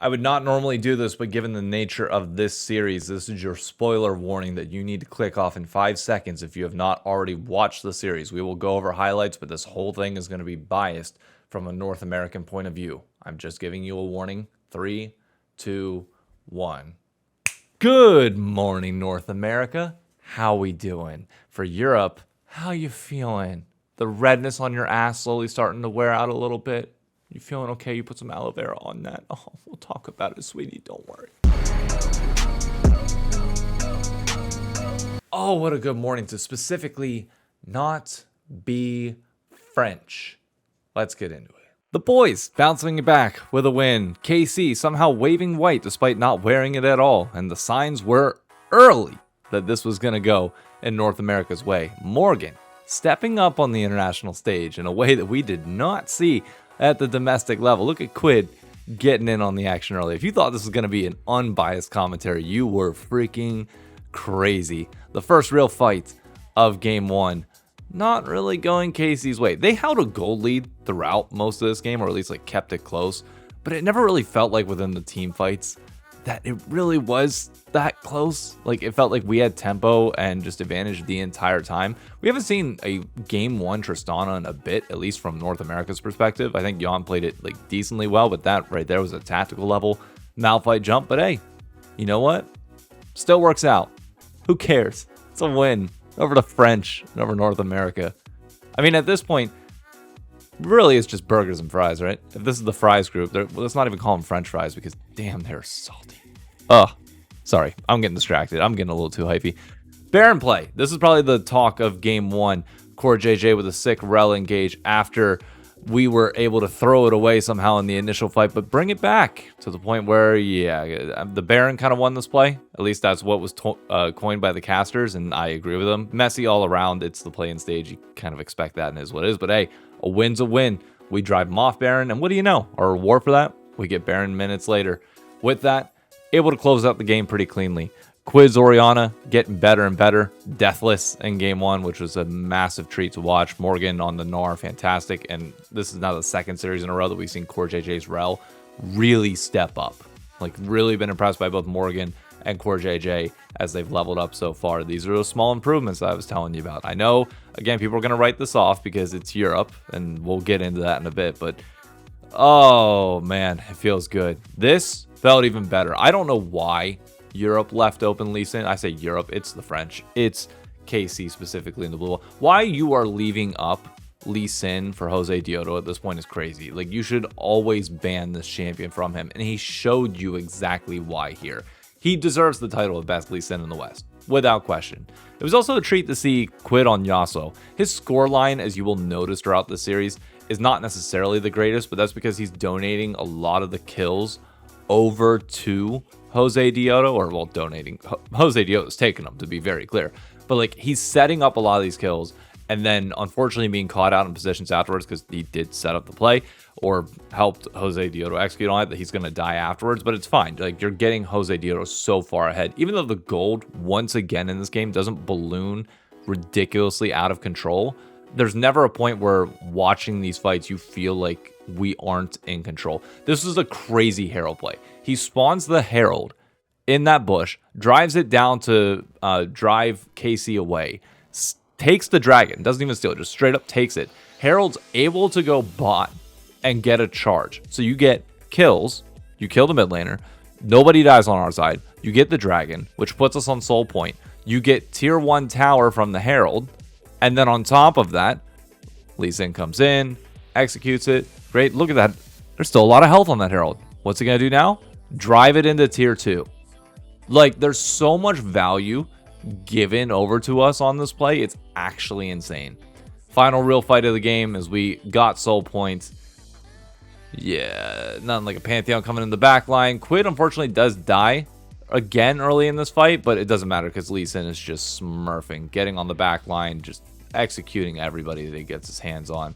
I would not normally do this, but given the nature of this series, this is your spoiler warning that you need to click off in 5 seconds if you have not already watched the series. We will go over highlights, but this whole thing is going to be biased from a North American point of view. I'm just giving you a warning. 3, 2, 1. Good morning, North America. How we doing? For Europe, how you feeling? The redness on your ass slowly starting to wear out a little bit. You feeling okay? You put some aloe vera on that. Oh, we'll talk about it, sweetie. Don't worry. Oh, what a good morning to specifically not be French. Let's get into it. The boys bouncing back with a win. KC somehow waving white despite not wearing it at all. And the signs were early that this was going to go in North America's way. Morgan stepping up on the international stage in a way that we did not see at the domestic level. Look at Quid getting in on the action early. If you thought this was going to be an unbiased commentary, you were freaking crazy. The first real fight of game one, not really going Casey's way. They held a goal lead throughout most of this game, or at least like kept it close, but it never really felt like within the team fights that it really was that close. Like it felt like we had tempo and just advantage the entire time. We haven't seen a game one Tristana in a bit, at least from North America's perspective. I think Jan played it like decently well, but that right there was a tactical level Malphite jump. But hey, you know what? Still works out. Who cares? It's a win over the French and over North America. I mean, at this point, really it's just burgers and fries, right? If this is the fries group, let's not even call them French fries because damn, they're salty. Sorry, I'm getting distracted. I'm getting a little too hypey. Baron play. This is probably the talk of game one. Core JJ with a sick rel engage after we were able to throw it away somehow in the initial fight, but bring it back to the point where, yeah, the Baron kind of won this play. At least that's what was coined by the casters, and I agree with them. Messy all around. It's the play-in stage. You kind of expect that and is what it is, but hey, a win's a win. We drive him off Baron, and what do you know? Our reward for that? We get Baron minutes later. With that, able to close out the game pretty cleanly. Quiz Oriana getting better and better. Deathless in game one, which was a massive treat to watch. Morgan on the Gnar, fantastic. And this is now the second series in a row that we've seen Core JJ's rel really step up. Like, really been impressed by both Morgan and Core JJ as they've leveled up so far. These are those small improvements that I was telling you about. I know, again, people are going to write this off because it's Europe, and we'll get into that in a bit, but oh, man, it feels good. This felt even better. I don't know why Europe left open Lee Sin. I say Europe, it's the French. It's KC specifically in the blue wall. Why you are leaving up Lee Sin for Jose Dioto at this point is crazy. Like, you should always ban this champion from him, and he showed you exactly why here. He deserves the title of best Lee Sin in the West, without question. It was also a treat to see Quid on Yasuo. His scoreline, as you will notice throughout the series, is not necessarily the greatest, but that's because he's donating a lot of the kills over to Jose Dioto, or well, donating. Jose Dioto's taking them, to be very clear. But like, he's setting up a lot of these kills, and then unfortunately being caught out in positions afterwards because he did set up the play or helped Jose Dioto execute on it, that he's going to die afterwards. But it's fine. Like, you're getting Jose Dioto so far ahead. Even though the gold, once again in this game, doesn't balloon ridiculously out of control, there's never a point where watching these fights you feel like we aren't in control. This is a crazy Herald play. He spawns the Herald in that bush, drives it down to drive KC away, takes the dragon, doesn't even steal it, just straight up takes it. Herald's able to go bot and get a charge. So you get kills, you kill the mid laner, nobody dies on our side, you get the dragon, which puts us on soul point, you get tier 1 tower from the Herald, and then on top of that, Lee Sin comes in, executes it. Great, look at that. There's still a lot of health on that Herald. What's he going to do now? Drive it into tier 2. Like, there's so much value given over to us on this play. It's actually insane. Final real fight of the game as we got soul points. Yeah, nothing like a Pantheon coming in the back line. Quid, unfortunately, does die again early in this fight, but it doesn't matter because Lee Sin is just smurfing, getting on the back line, just executing everybody that he gets his hands on.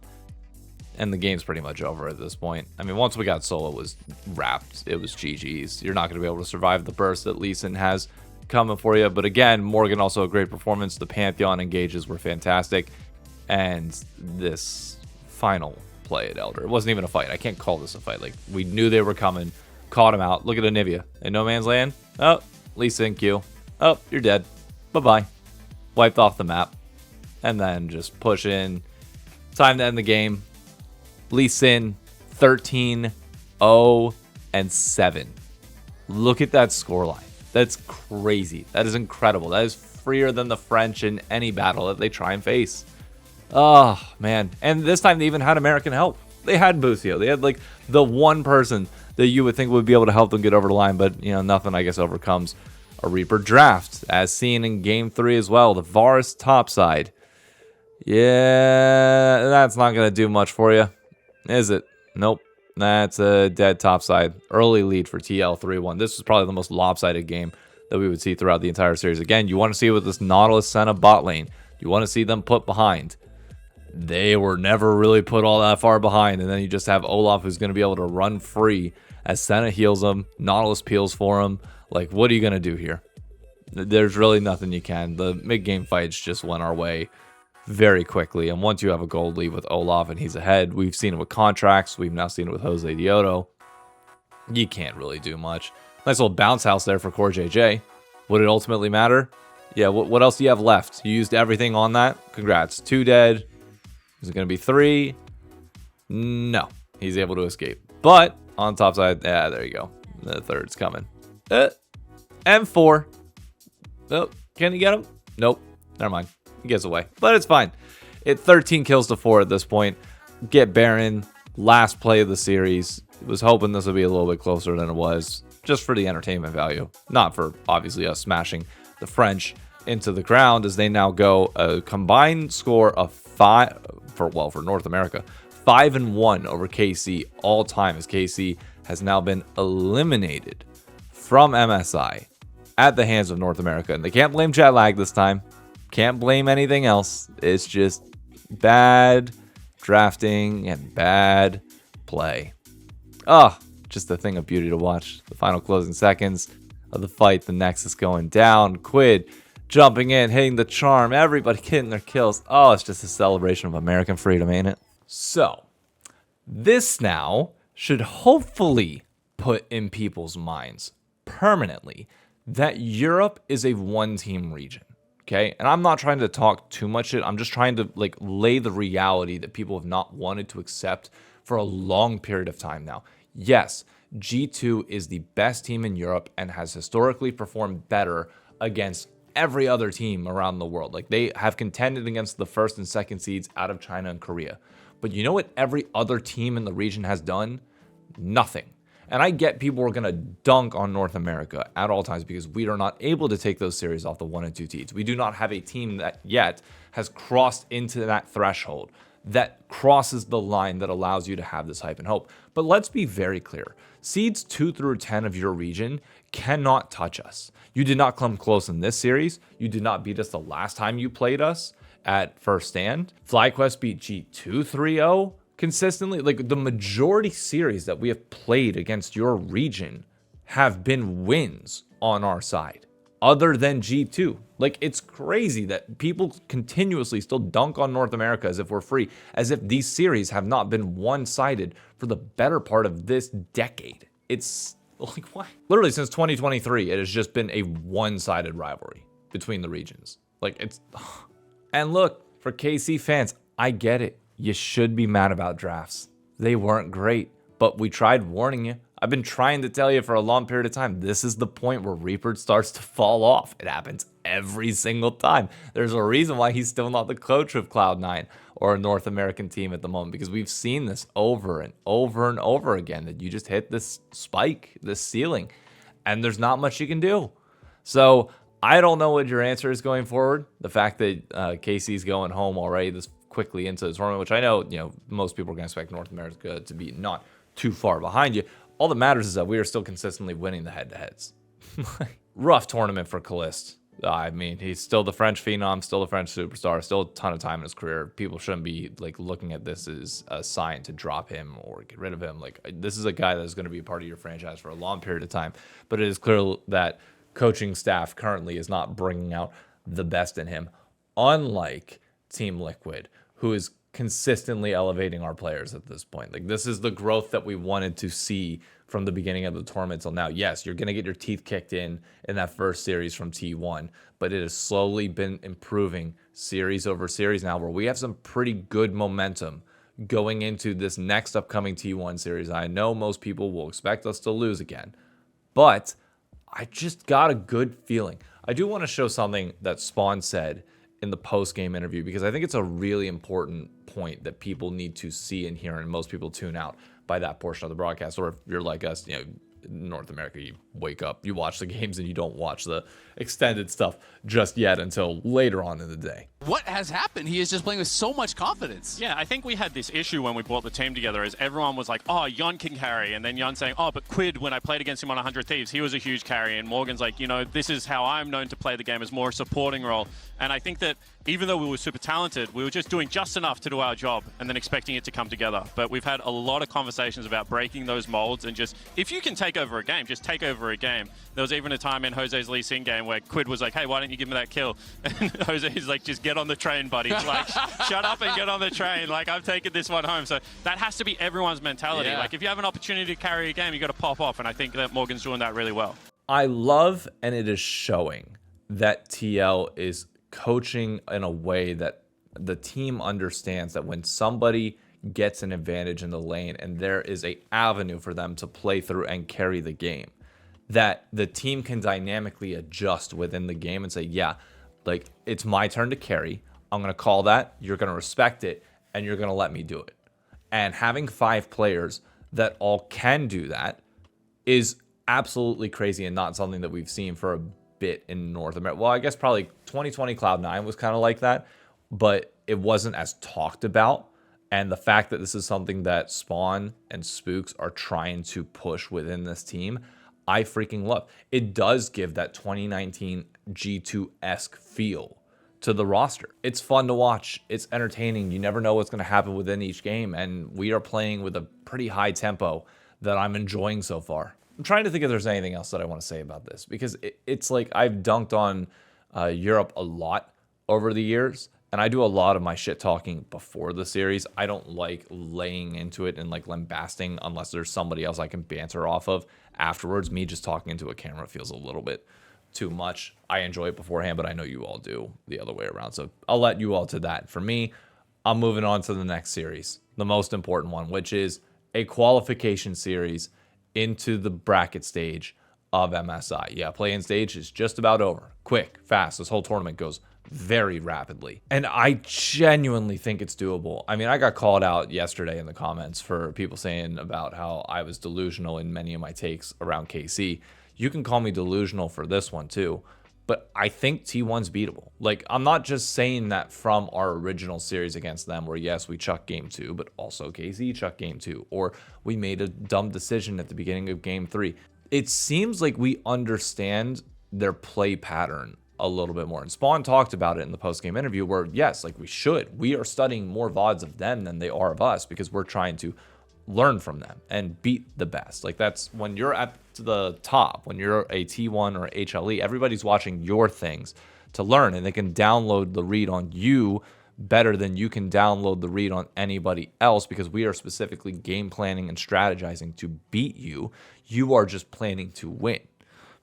And the game's pretty much over at this point. I mean, once we got soul, it was wrapped. It was GG's. You're not going to be able to survive the burst that Lee Sin has coming for you. But again, Morgan also a great performance. The Pantheon engages were fantastic. And this final play at Elder, it wasn't even a fight. I can't call this a fight. Like, we knew they were coming. Caught him out. Look at Anivia. In no man's land. Oh, Lee Sin Q. Oh, you're dead. Bye-bye. Wiped off the map. And then just push in. Time to end the game. Lee Sin, 13, 0, and 7. Look at that scoreline. That's crazy. That is incredible. That is freer than the French in any battle that they try and face. Oh, man. And this time they even had American help. They had Bucio. They had, like, the one person that you would think would be able to help them get over the line. But, you know, nothing, I guess, overcomes a Reaper draft. As seen in Game 3 as well. The Varus topside. Yeah, that's not going to do much for you, is it? Nope. That's a dead topside. Early lead for TL 3-1. This was probably the most lopsided game that we would see throughout the entire series. Again, you want to see what this Nautilus Senna bot lane. You want to see them put behind. They were never really put all that far behind. And then you just have Olaf who's going to be able to run free as Senna heals him. Nautilus peels for him. Like, what are you going to do here? There's really nothing you can. The mid-game fights just went our way very quickly. And once you have a gold lead with Olaf and he's ahead, we've seen it with contracts. We've now seen it with Jose Dioto. You can't really do much. Nice little bounce house there for Core JJ. Would it ultimately matter? Yeah, what else do you have left? You used everything on that? Congrats. 2 dead. Is it going to be 3? No. He's able to escape. But on top side, yeah, there you go. The third's coming. And 4. Oh, can you get him? Nope. Never mind. He gets away. But it's fine. 13 kills to 4 at this point. Get Baron. Last play of the series. Was hoping this would be a little bit closer than it was. Just for the entertainment value. Not for, obviously, us smashing the French into the ground as they now go a combined score of 5 for North America. 5-1 over KC all time as KC has now been eliminated from MSI at the hands of North America. And they can't blame jet lag this time. Can't blame anything else. It's just bad drafting and bad play. Oh, just a thing of beauty to watch. The final closing seconds of the fight. The Nexus going down. Quid jumping in, hitting the charm. Everybody getting their kills. Oh, it's just a celebration of American freedom, ain't it? So, this now should hopefully put in people's minds permanently that Europe is a one-team region. Okay, and I'm not trying to talk too much shit. I'm just trying to like lay the reality that people have not wanted to accept for a long period of time now. Yes, G2 is the best team in Europe and has historically performed better against every other team around the world. Like they have contended against the first and second seeds out of China and Korea. But you know what every other team in the region has done? Nothing. And I get people are going to dunk on North America at all times because we are not able to take those series off the 1 and 2 seeds. We do not have a team that yet has crossed into that threshold that crosses the line that allows you to have this hype and hope. But let's be very clear. Seeds 2 through 10 of your region cannot touch us. You did not come close in this series. You did not beat us the last time you played us at First Stand. FlyQuest beat G2 3-0. Consistently, like the majority series that we have played against your region have been wins on our side, other than G2. Like, it's crazy that people continuously still dunk on North America as if we're free, as if these series have not been one-sided for the better part of this decade. It's like, why? Literally, since 2023, it has just been a one-sided rivalry between the regions. Like, it's... And look, for KC fans, I get it. You should be mad about drafts. They weren't great, but we tried warning you. I've been trying to tell you for a long period of time. This is the point where Reaper starts to fall off. It happens every single time. There's a reason why he's still not the coach of Cloud9 or a North American team at the moment, because we've seen this over and over and over again, that you just hit this spike, this ceiling, and there's not much you can do. So I don't know what your answer is going forward. The fact that KC's going home already this quickly into the tournament, which I know, most people are going to expect North America to be not too far behind you. All that matters is that we are still consistently winning the head-to-heads. Rough tournament for Caliste. I mean, he's still the French phenom, still the French superstar, still a ton of time in his career. People shouldn't be like looking at this as a sign to drop him or get rid of him. Like, this is a guy that is going to be a part of your franchise for a long period of time. But it is clear that coaching staff currently is not bringing out the best in him, unlike Team Liquid, who is consistently elevating our players at this point. Like, this is the growth that we wanted to see from the beginning of the tournament till now. Yes, you're going to get your teeth kicked in that first series from T1, but it has slowly been improving series over series now, where we have some pretty good momentum going into this next upcoming T1 series. I know most people will expect us to lose again, but I just got a good feeling. I do want to show something that Spawn said in the post-game interview, because I think it's a really important point that people need to see and hear, and most people tune out by that portion of the broadcast. Or if you're like us, in North America, you wake up, you watch the games, and you don't watch the extended stuff just yet until later on in the day. What has happened? He is just playing with so much confidence. Yeah, I think we had this issue when we brought the team together, as everyone was like, oh, Yon can carry, and then Yon saying, oh, but Quid, when I played against him on 100 Thieves, he was a huge carry, and Morgan's like, this is how I'm known to play the game, as more a supporting role. And I think that even though we were super talented, we were just doing just enough to do our job and then expecting it to come together. But we've had a lot of conversations about breaking those molds, and just, if you can take over a game, just take over a game. There was even a time in Jose's Lee Sin game where Quid was like, hey, why don't you give me that kill? And Jose's like, just get on the train, buddy. Like, shut up and get on the train. Like, I'm taking this one home. So that has to be everyone's mentality. Yeah. Like, if you have an opportunity to carry a game, you got to pop off. And I think that Morgan's doing that really well. I love, and it is showing, that TL is coaching in a way that the team understands that when somebody gets an advantage in the lane and there is a avenue for them to play through and carry the game, that the team can dynamically adjust within the game and say, yeah, like, it's my turn to carry. I'm going to call that. You're going to respect it, and you're going to let me do it. And having 5 players that all can do that is absolutely crazy, and not something that we've seen for a bit in North America. Well, I guess probably 2020 Cloud9 was kind of like that, but it wasn't as talked about. And the fact that this is something that Spawn and Spooks are trying to push within this team, I freaking love. It does give that 2019 G2-esque feel to the roster. It's fun to watch. It's entertaining. You never know what's going to happen within each game, and we are playing with a pretty high tempo that I'm enjoying so far. I'm trying to think if there's anything else that I want to say about this, because it's like I've dunked on Europe a lot over the years, and I do a lot of my shit talking before the series. I don't like laying into it and like lambasting unless there's somebody else I can banter off of afterwards. Me just talking into a camera feels a little bit too much. I enjoy it beforehand, but I know you all do the other way around. So I'll let you all to that. For me, I'm moving on to the next series, the most important one, which is a qualification series into the bracket stage of MSI. Yeah, play-in stage is just about over. Quick, fast. This whole tournament goes very rapidly. And I genuinely think it's doable. I mean, I got called out yesterday in the comments for people saying about how I was delusional in many of my takes around KC. You can call me delusional for this one too, but I think T1's beatable. Like, I'm not just saying that from our original series against them where, yes, we chucked game 2, but also KC chucked game 2, or we made a dumb decision at the beginning of game 3. It seems like we understand their play pattern a little bit more. And Spawn talked about it in the post-game interview where, yes, like we should. We are studying more VODs of them than they are of us because we're trying to learn from them and beat the best. Like, that's when you're at the top, when you're a T1 or HLE, everybody's watching your things to learn, and they can download the read on you better than you can download the read on anybody else, because we are specifically game planning and strategizing to beat you. You are just planning to win,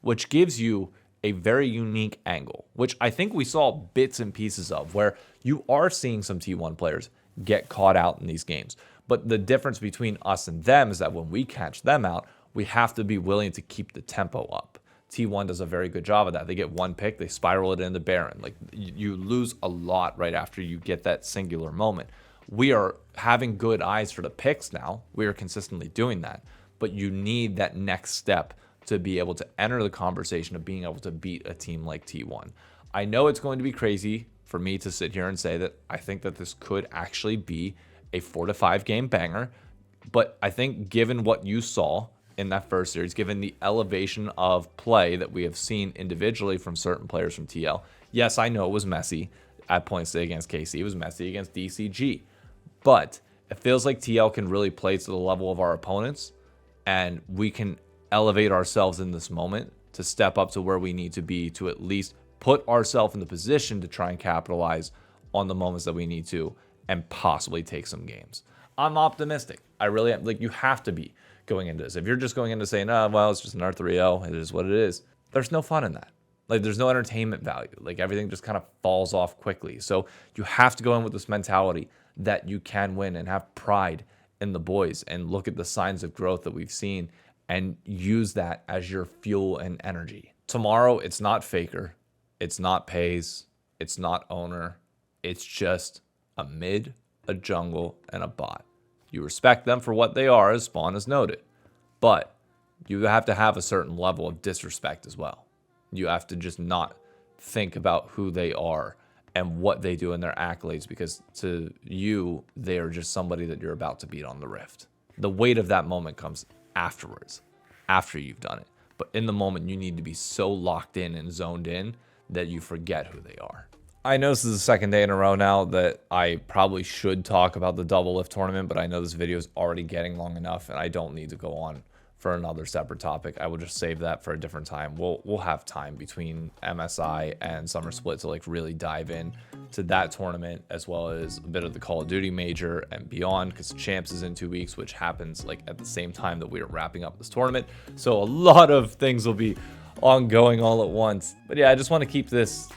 which gives you a very unique angle, which I think we saw bits and pieces of, where you are seeing some T1 players get caught out in these games. But the difference between us and them is that when we catch them out, we have to be willing to keep the tempo up. T1 does a very good job of that. They get one pick, they spiral it into Baron. Like, you lose a lot right after you get that singular moment. We are having good eyes for the picks now. We are consistently doing that. But you need that next step to be able to enter the conversation of being able to beat a team like T1. I know it's going to be crazy for me to sit here and say that I think that this could actually be a 4 to 5 game banger, but I think given what you saw in that first series, given the elevation of play that we have seen individually from certain players from TL, yes, I know it was messy at points against KC, it was messy against DCG, but it feels like TL can really play to the level of our opponents, and we can elevate ourselves in this moment to step up to where we need to be to at least put ourselves in the position to try and capitalize on the moments that we need to and possibly take some games. I'm optimistic. I really am. Like, you have to be going into this. If you're just going into saying, oh, well, it's just an R3-0, it is what it is, there's no fun in that. Like, there's no entertainment value. Like, everything just kind of falls off quickly. So you have to go in with this mentality that you can win and have pride in the boys and look at the signs of growth that we've seen and use that as your fuel and energy. Tomorrow, it's not Faker. It's not Pays. It's not Owner. It's just a mid, a jungle, and a bot. You respect them for what they are, as Spawn has noted. But you have to have a certain level of disrespect as well. You have to just not think about who they are and what they do in their accolades, because to you, they are just somebody that you're about to beat on the Rift. The weight of that moment comes afterwards, after you've done it. But in the moment, you need to be so locked in and zoned in that you forget who they are. I know this is the second day in a row now that I probably should talk about the double lift tournament, but I know this video is already getting long enough and I don't need to go on for another separate topic. I will just save that for a different time. We'll have time between MSI and Summer Split to like really dive in to that tournament, as well as a bit of the Call of Duty major and beyond, because Champs is in 2 weeks, which happens like at the same time that we are wrapping up this tournament. So a lot of things will be ongoing all at once. But yeah, I just want to keep this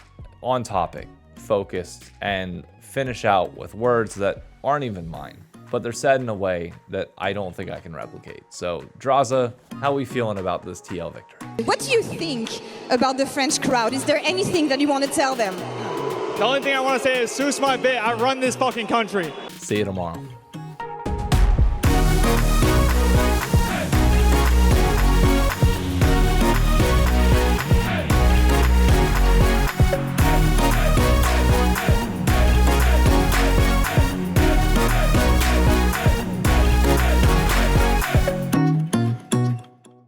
on topic, focused, and finish out with words that aren't even mine, but they're said in a way that I don't think I can replicate. So, Draza, how are we feeling about this TL victory? What do you think about the French crowd? Is there anything that you want to tell them? The only thing I want to say is, Seuss my bit, I run this fucking country. See you tomorrow.